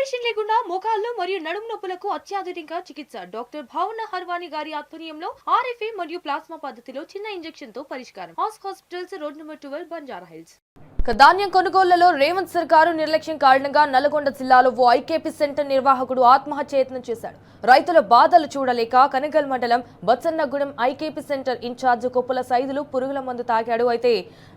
Operation లేకుండా మోకాళ్ళు మరియు నడుము నొప్పులకు అత్యాధునిక చికిత్స డాక్టర్ భావన హర్వాణి గారి ఆధ్వర్యంలో ఆర్ఎఫ్ఏ మరియు ప్లాస్మా పద్ధతిలో చిన్న ఇంజెక్షన్ తో పరిష్కారం. Hospitals road number 12 Banjara hills. ధాన్యం కొనుగోళ్లలో రేవంత్ సర్కారు నిర్లక్ష్యం కారణంగా నల్గొండ జిల్లాలో ఓ ఐకేపీ సెంటర్ నిర్వాహకుడు ఆత్మహత్య యత్నం చేశాడు. రైతుల బాధలు చూడలేక కనగల్ మండలం Bachannagudem IKP centre incharge Koppula Saidulu పురుగుల మందు తాగాడు. అయితే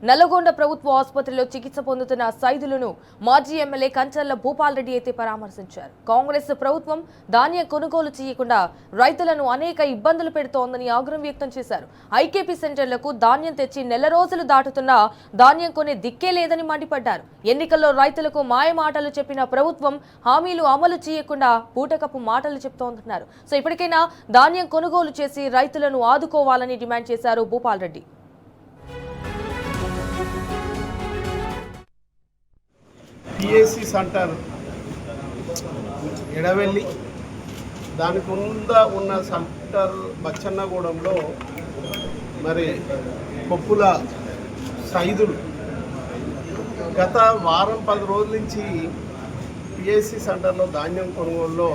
నల్గొండ ప్రభుత్వ ఆసుపత్రిలో చికిత్స పొందుతున్న సైదులను మాజీ ఎమ్మెల్యే కంచర్ల భూపాల్ రెడ్డి అయితే పరామర్శించారు. కాంగ్రెస్ ప్రభుత్వం ధాన్యం కొనుగోలు చేయకుండా రైతులను అనేక ఇబ్బందులు పెడుతోందని ఆగ్రహం వ్యక్తం చేశారు. ఐకేపీ సెంటర్లకు ధాన్యం తెచ్చి నెల రోజులు దాటుతున్నా ధాన్యం కొనే దిక్కే లేదని మండిపడ్డారు. ఎన్నికల్లో రైతులకు మాయ మాటలు చెప్పిన ప్రభుత్వం హామీలు అమలు చేయకుండా పూటకపు మాటలు చెప్తోందన్నారు. సో ఇప్పటికైనా ధాన్యం కొనుగోలు చేసి రైతులను ఆదుకోవాలని డిమాండ్ చేశారు భూపాల్ రెడ్డి. పిఎస్సి సెంటర్ ఎడవెల్లి దానికి ఉన్న సెంటర్ బచ్చన్నగూడెంలో మరి కొప్పుల సైదులు గత వారం 10 రోజుల నుంచి పిఎస్సి సెంటర్లో ధాన్యం కొనుగోలులో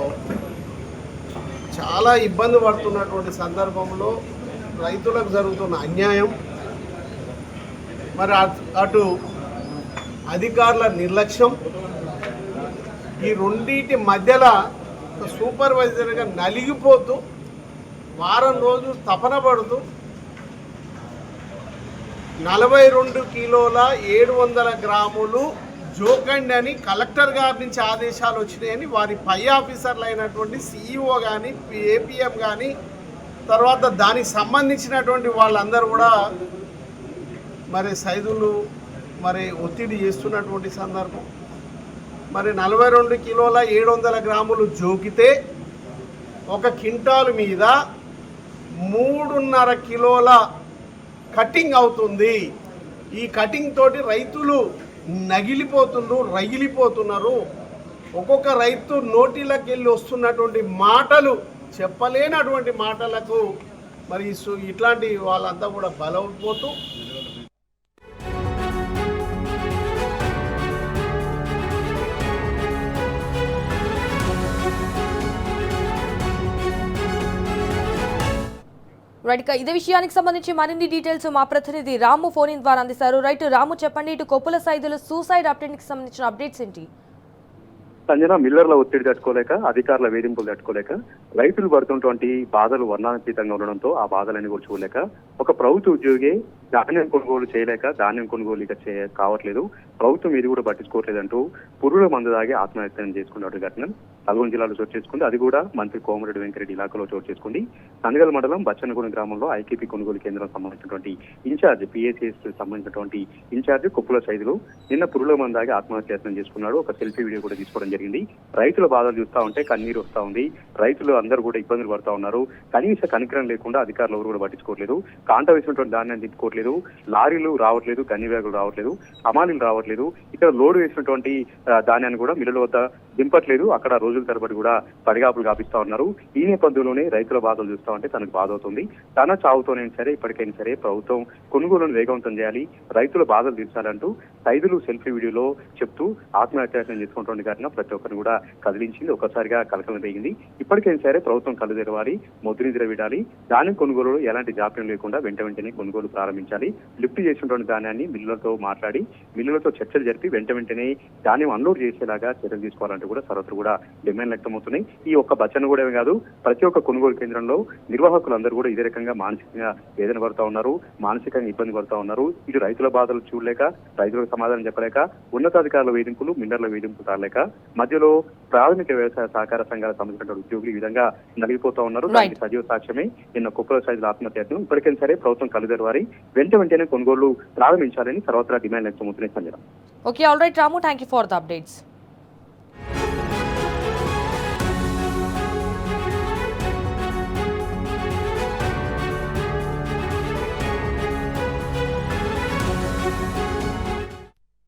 చాలా ఇబ్బంది పడుతున్నటువంటి సందర్భంలో రైతులకు జరుగుతున్న అన్యాయం, మరి అటు అధికారుల నిర్లక్ష్యం, ఈ రెండింటి మధ్యలో సూపర్వైజర్గా నలిగిపోతూ వారం రోజులు తపన పడుతూ 42 కిలోల 700 గ్రాములు జోకండి అని కలెక్టర్ గారి నుంచి ఆదేశాలు వచ్చినాయని వారి పై ఆఫీసర్లు అయినటువంటి సిఇఓ కానీ ఏపీఎం కానీ తర్వాత దానికి సంబంధించినటువంటి వాళ్ళందరూ కూడా మరి సైదులు మరి ఒత్తిడి చేస్తున్నటువంటి సందర్భం. మరి 42 కిలోల 700 గ్రాములు జోకితే ఒక క్వింటాలు మీద 3.5 కిలోల కటింగ్ అవుతుంది. ఈ కటింగ్ తోటి రైతులు రగిలిపోతున్నారు. ఒక్కొక్క రైతు నోటిలోకి వెళ్ళి వస్తున్నటువంటి మాటలు చెప్పలేనటువంటి మాటలకు మరి ఇట్లాంటి వాళ్ళంతా కూడా బలైపోతూ రైట్, ఇదే విషయానికి సంబంధించి మరిన్ని డీటెయిల్స్ మా ప్రతినిధి రాము ఫోన్ ఇన్ ద్వారా అందిస్తారు. రైట్ రాము, చెప్పండి, ఇటు కొప్పుల సైదులు సూసైడ్ అటెంప్ట్ కి సంబంధించిన అప్డేట్స్ ఏంటి? సంజన, మిల్లర్ల ఒత్తిడి తట్టుకోలేక, అధికారుల వేధింపులు తట్టుకోలేక, రైతులు పడుతున్నటువంటి బాధలు వర్ణాతీతంగా ఉండడంతో ఆ బాధలన్నీ కూడా చూడలేక ఒక ప్రభుత్వ ఉద్యోగి ధాన్యం కొనుగోలు చేయలేక ధాన్యం కొనుగోలు ఇక కావట్లేదు, ప్రభుత్వం ఇది కూడా పట్టించుకోవట్లేదంటూ పురుగుల మందు దాగి ఆత్మహత్యం చేసుకున్నట్టు ఘటన నల్గొండ జిల్లాలో చోటు చేసుకుంది. అది కూడా మంత్రి కోమరెడ్డి వెంకరెడ్డి ఇలాకాలో చోటు చేసుకుంది. కనగల్ మండలం బచ్చన్నగూడెం గ్రామంలో ఐకేపీ కొనుగోలు కేంద్రం సంబంధించినటువంటి ఇన్ఛార్జ్ పిఎస్ఎస్ సంబంధించినటువంటి ఇన్ఛార్జ్ కొప్పుల సైదులు నిన్న పురుగుల మందు దాగి ఆత్మహత్య యత్నం చేసుకున్నాడు. ఒక సెల్ఫీ వీడియో కూడా తీసుకోవడం జరిగింది. రైతుల బాధలు చూస్తా ఉంటే కన్నీరు వస్తా ఉంది. రైతులు అందరూ కూడా ఇబ్బందులు పడతా ఉన్నారు. కనీస కనికరం లేకుండా అధికారులు ఎవరు కూడా పట్టించుకోవట్లేదు. కాంట వేసినటువంటి ధాన్యాన్ని తిప్పుకోవట్లేదు. లారీలు రావట్లేదు, గన్ని బ్యాగులు రావట్లేదు, హమాలీలు రావట్లేదు. ఇక్కడ లోడ్ వేసినటువంటి ధాన్యాన్ని కూడా మిల్లుల వద్ద దింపట్లేదు. అక్కడ రోజుల తరబడి కూడా పడిగాపులు కాపిస్తా ఉన్నారు. ఈ నేపథ్యంలోనే రైతుల బాధలు చూస్తా ఉంటే తనకు బాధ అవుతుంది. తన చావుతోనైనా సరే ఇప్పటికైనా సరే ప్రభుత్వం కొనుగోలును వేగవంతం చేయాలి, రైతుల బాధలు తీర్చాలంటూ సైదులు సెల్ఫీ వీడియోలో చెప్తూ ఆత్మహత్యాయత్నం చేసుకుంటున్న ఘటన ప్రతి ఒక్కరిని కూడా కదిలించింది. ఒక్కసారిగా కలకలం రేగింది. ఇప్పటికైనా సరే ప్రభుత్వం కళ్ళు తెరవాలి, మొద్దునిద్ర విడాలి. ధాన్యం కొనుగోలు ఎలాంటి జాప్యం లేకుండా వెంటనే కొనుగోలు ప్రారంభించాలి. లిఫ్ట్ చేసినటువంటి ధాన్యాన్ని మిల్లులతో మాట్లాడి మిల్లులతో చర్చలు జరిపి వెంటనే ధాన్యం అన్లోడ్ చేసేలాగా చర్యలు తీసుకోవాలంటూ కూడా సర్వత్రు కూడా డిమాండ్ వ్యక్తమవుతున్నాయి. ఈ ఒక్క బచ్చన్నగూడెమే కాదు, ప్రతి ఒక్క కొనుగోలు కేంద్రంలో నిర్వాహకులందరూ కూడా ఇదే రకంగా మానసికంగా వేదన పడుతూ ఉన్నారు, మానసికంగా ఇబ్బంది పడుతూ ఉన్నారు. ఇటు రైతుల బాధలు చూడలేక, రైతులకు సమాధానం చెప్పలేక, ఉన్నతాధికారుల వేధింపులు, మిల్లర్ల వేధింపులు తారలేక మధ్యలో ప్రాథమిక వ్యవసాయ సహకార సంఘాలకు సంబంధించిన ఉద్యోగులు ఈ విధంగా నలిగిపోతా ఉన్నారు. దానికి సజీవ సాక్ష్యమే నిన్న కుప్పల సైజుల ఆత్మహత్యను. ఇప్పటికైనా సరే ప్రభుత్వం కళ్ళు తెరవాలి, వెంటనే కొనుగోలు ప్రారంభించాలని సర్వత్రా డిమాండ్ వ్యక్తమవుతున్నాయి. Sanjana. Okay, all right Ramu, thank you for the updates.